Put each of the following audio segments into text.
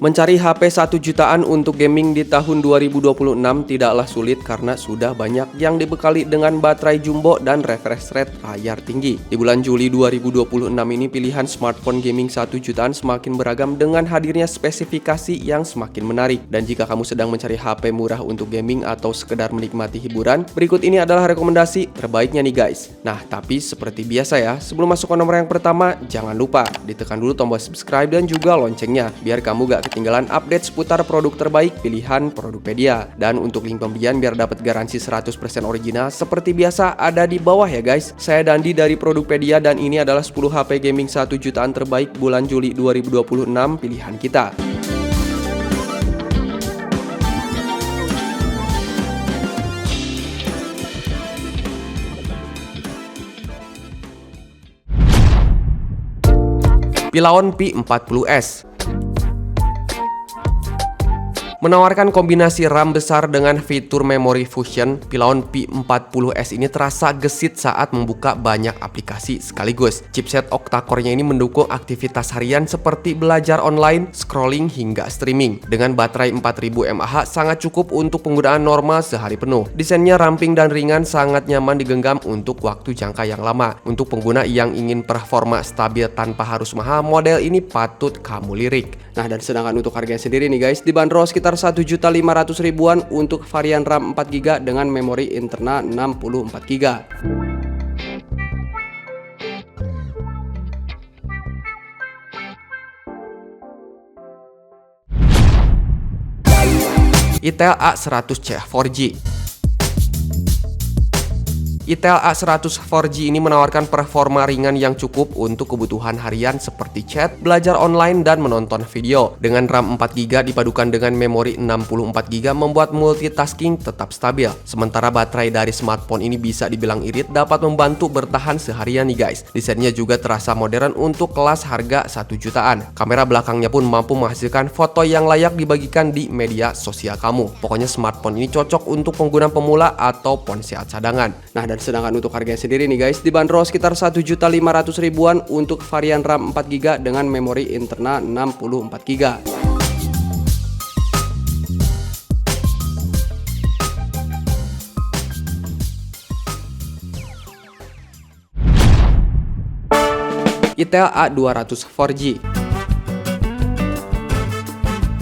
Mencari HP 1 jutaan untuk gaming di tahun 2026 tidaklah sulit karena sudah banyak yang dibekali dengan baterai jumbo dan refresh rate layar tinggi. Di bulan Juli 2026 ini pilihan smartphone gaming 1 jutaan semakin beragam dengan hadirnya spesifikasi yang semakin menarik. Dan jika kamu sedang mencari HP murah untuk gaming atau sekedar menikmati hiburan, berikut ini adalah rekomendasi terbaiknya nih guys. Nah, tapi seperti biasa ya, sebelum masuk ke nomor yang pertama, jangan lupa ditekan dulu tombol subscribe dan juga loncengnya biar kamu gak ketinggalan update seputar produk terbaik pilihan Produkpedia. Dan untuk link pembelian biar dapat garansi 100% original seperti biasa ada di bawah ya guys. Saya Dandi dari Produkpedia dan ini adalah 10 HP gaming 1 jutaan terbaik bulan Juli 2026 pilihan kita. Pilaon P40s menawarkan kombinasi RAM besar dengan fitur memory fusion. Pilaon P40s ini terasa gesit saat membuka banyak aplikasi sekaligus. Chipset octa-core-nya ini mendukung aktivitas harian seperti belajar online, scrolling, hingga streaming. Dengan baterai 4000 mAh sangat cukup untuk penggunaan normal sehari penuh. Desainnya ramping dan ringan, sangat nyaman digenggam untuk waktu jangka yang lama. Untuk pengguna yang ingin performa stabil tanpa harus mahal, model ini patut kamu lirik. Nah, dan sedangkan untuk harganya sendiri nih guys, dibanderol sekitar 1.500.000-an untuk varian RAM 4GB dengan memori internal 64GB. Itel A100C 4G. Itel A100 4G ini menawarkan performa ringan yang cukup untuk kebutuhan harian seperti chat, belajar online, dan menonton video. Dengan RAM 4GB dipadukan dengan memori 64GB membuat multitasking tetap stabil. Sementara baterai dari smartphone ini bisa dibilang irit, dapat membantu bertahan seharian nih guys. Desainnya juga terasa modern untuk kelas harga 1 jutaan. Kamera belakangnya pun mampu menghasilkan foto yang layak dibagikan di media sosial kamu. Pokoknya smartphone ini cocok untuk pengguna pemula atau ponsel cadangan. Nah, dan sedangkan untuk harganya sendiri nih guys, dibanderol sekitar 1.500.000-an untuk varian RAM 4GB dengan memori internal 64GB. Itel A200 4G.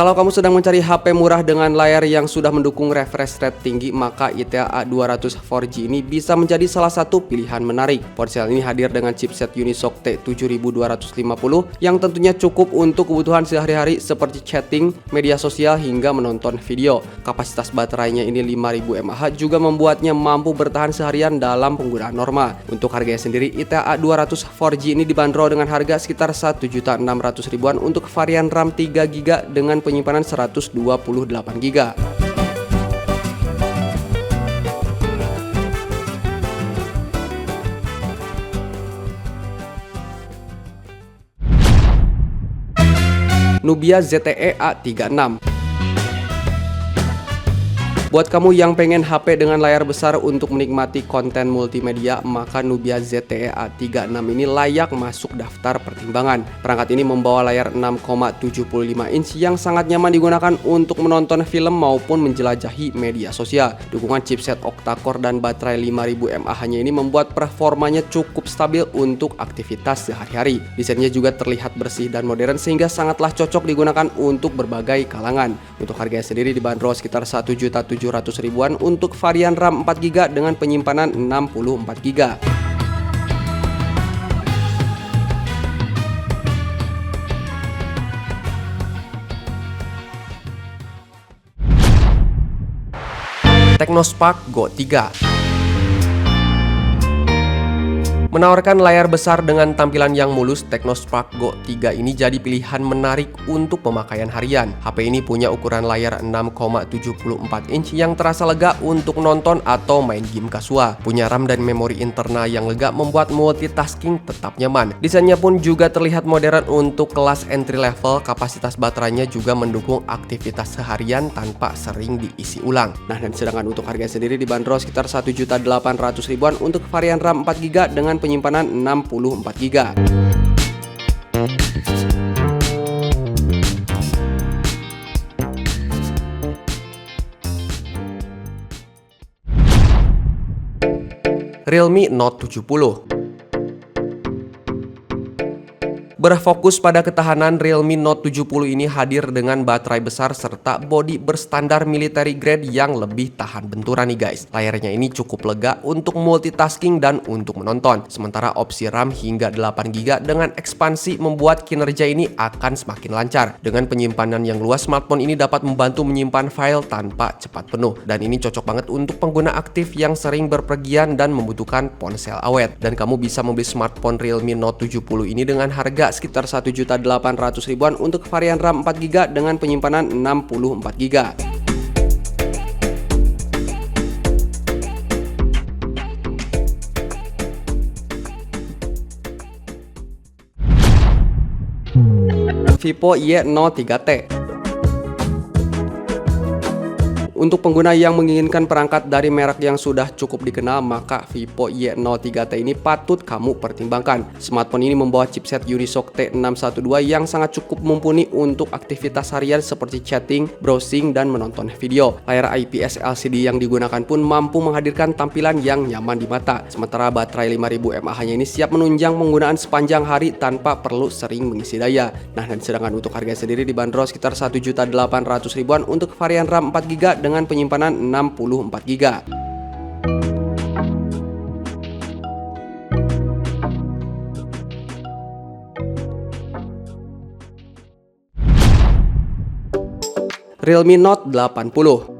Kalau kamu sedang mencari HP murah dengan layar yang sudah mendukung refresh rate tinggi, maka Itel A200 4G ini bisa menjadi salah satu pilihan menarik. Ponsel ini hadir dengan chipset Unisoc T7250 yang tentunya cukup untuk kebutuhan sehari-hari seperti chatting, media sosial, hingga menonton video. Kapasitas baterainya ini 5000 mAh juga membuatnya mampu bertahan seharian dalam penggunaan normal. Untuk harganya sendiri, Itel A200 4G ini dibanderol dengan harga sekitar 1.600.000-an untuk varian RAM 3GB dengan penyimpanan 128GB. Nubia ZTE A36. Buat kamu yang pengen HP dengan layar besar untuk menikmati konten multimedia, maka Nubia ZTE A36 ini layak masuk daftar pertimbangan. Perangkat ini membawa layar 6,75 inch yang sangat nyaman digunakan untuk menonton film maupun menjelajahi media sosial. Dukungan chipset octa-core dan baterai 5000 mAh-nya ini membuat performanya cukup stabil untuk aktivitas sehari-hari. Desainnya juga terlihat bersih dan modern sehingga sangatlah cocok digunakan untuk berbagai kalangan. Untuk harganya sendiri dibanderol sekitar 1.700.000-an untuk varian RAM 4GB dengan penyimpanan 64GB. Technospark Go 3 menawarkan layar besar dengan tampilan yang mulus. Technospark Go 3 ini jadi pilihan menarik untuk pemakaian harian. HP ini punya ukuran layar 6,74 inch yang terasa lega untuk nonton atau main game kasual. Punya RAM dan memori internal yang lega membuat multitasking tetap nyaman. Desainnya pun juga terlihat modern untuk kelas entry level. Kapasitas baterainya juga mendukung aktivitas seharian tanpa sering diisi ulang. Nah, dan sedangkan untuk harga sendiri dibanderol sekitar 1.800.000-an untuk varian RAM 4GB dengan penyimpanan 64GB. Realme Note 70. Berfokus pada ketahanan, Realme Note 70 ini hadir dengan baterai besar serta bodi berstandar military grade yang lebih tahan benturan nih guys. Layarnya ini cukup lega untuk multitasking dan untuk menonton. Sementara opsi RAM hingga 8GB dengan ekspansi membuat kinerja ini akan semakin lancar. Dengan penyimpanan yang luas, smartphone ini dapat membantu menyimpan file tanpa cepat penuh. Dan ini cocok banget untuk pengguna aktif yang sering berpergian dan membutuhkan ponsel awet. Dan kamu bisa membeli smartphone Realme Note 70 ini dengan harga sekitar 1.800.000-an untuk varian RAM 4GB dengan penyimpanan 64GB. Vivo Y03T. Untuk pengguna yang menginginkan perangkat dari merek yang sudah cukup dikenal, maka Vivo Y03T ini patut kamu pertimbangkan. Smartphone ini membawa chipset Unisoc T612 yang sangat cukup mumpuni untuk aktivitas harian seperti chatting, browsing, dan menonton video. Layar IPS LCD yang digunakan pun mampu menghadirkan tampilan yang nyaman di mata. Sementara baterai 5000 mAh-nya ini siap menunjang penggunaan sepanjang hari tanpa perlu sering mengisi daya. Nah, dan sedangkan untuk harga sendiri dibanderol sekitar 1.800.000-an untuk varian RAM 4GB dengan penyimpanan 64GB. Realme Note 80.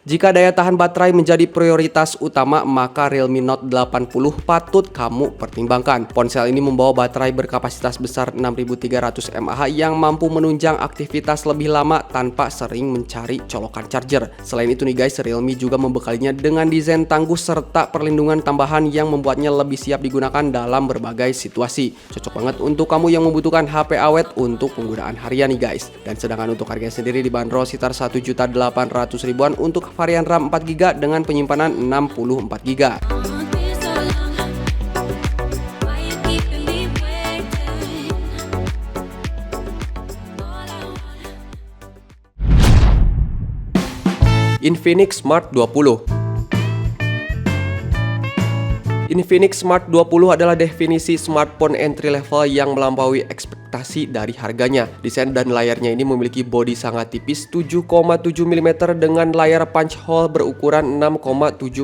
Jika daya tahan baterai menjadi prioritas utama, maka Realme Note 80 patut kamu pertimbangkan. Ponsel ini membawa baterai berkapasitas besar 6300 mAh yang mampu menunjang aktivitas lebih lama tanpa sering mencari colokan charger. Selain itu nih guys, Realme juga membekalinya dengan desain tangguh serta perlindungan tambahan yang membuatnya lebih siap digunakan dalam berbagai situasi. Cocok banget untuk kamu yang membutuhkan HP awet untuk penggunaan harian nih guys. Dan sedangkan untuk harganya sendiri dibanderol sekitar 1.800.000-an untuk varian RAM 4GB dengan penyimpanan 64GB. Infinix Smart 20. Infinix Smart 20 adalah definisi smartphone entry level yang melampaui ekspektasi dari harganya. Desain dan layarnya ini memiliki bodi sangat tipis 7,7 mm dengan layar punch hole berukuran 6,78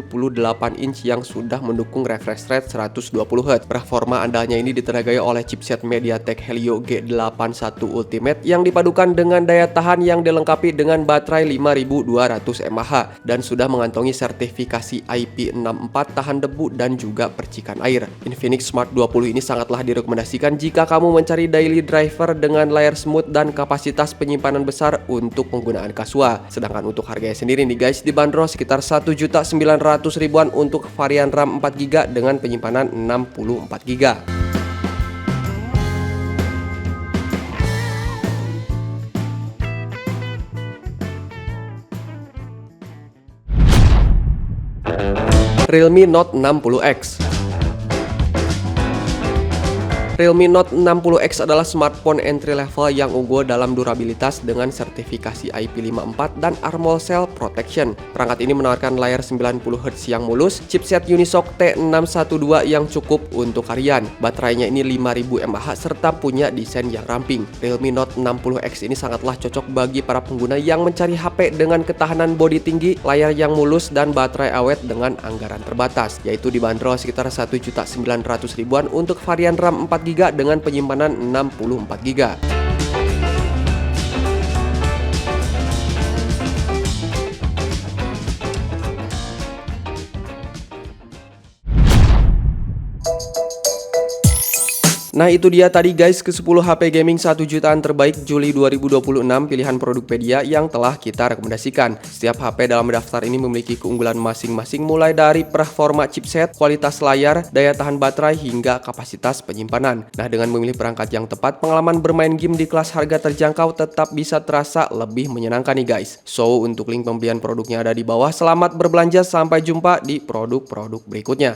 inch yang sudah mendukung refresh rate 120Hz. Performa andalnya ini ditenagai oleh chipset MediaTek Helio G81 Ultimate yang dipadukan dengan daya tahan yang dilengkapi dengan baterai 5200 mAh dan sudah mengantongi sertifikasi IP64 tahan debu dan juga percikan air. Infinix Smart 20 ini sangatlah direkomendasikan jika kamu mencari daily driver dengan layar smooth dan kapasitas penyimpanan besar untuk penggunaan kasual. Sedangkan untuk harganya sendiri nih guys, dibanderol sekitar 1.900.000-an untuk varian RAM 4GB dengan penyimpanan 64GB. Realme Note 60X. Realme Note 60X adalah smartphone entry level yang unggul dalam durabilitas dengan sertifikasi IP54 dan AMOLED Protection. Perangkat ini menawarkan layar 90Hz yang mulus, chipset Unisoc T612 yang cukup untuk harian. Baterainya ini 5000 mAh serta punya desain yang ramping. Realme Note 60X ini sangatlah cocok bagi para pengguna yang mencari HP dengan ketahanan bodi tinggi, layar yang mulus, dan baterai awet dengan anggaran terbatas, yaitu dibanderol sekitar 1.900.000-an untuk varian RAM 4GB dengan penyimpanan 64GB. Nah itu dia tadi guys ke-10 HP gaming 1 jutaan terbaik Juli 2026 pilihan Produkpedia yang telah kita rekomendasikan. Setiap HP dalam daftar ini memiliki keunggulan masing-masing mulai dari performa chipset, kualitas layar, daya tahan baterai, hingga kapasitas penyimpanan. Nah dengan memilih perangkat yang tepat, pengalaman bermain game di kelas harga terjangkau tetap bisa terasa lebih menyenangkan nih guys. So untuk link pembelian produknya ada di bawah. Selamat berbelanja, sampai jumpa di produk-produk berikutnya.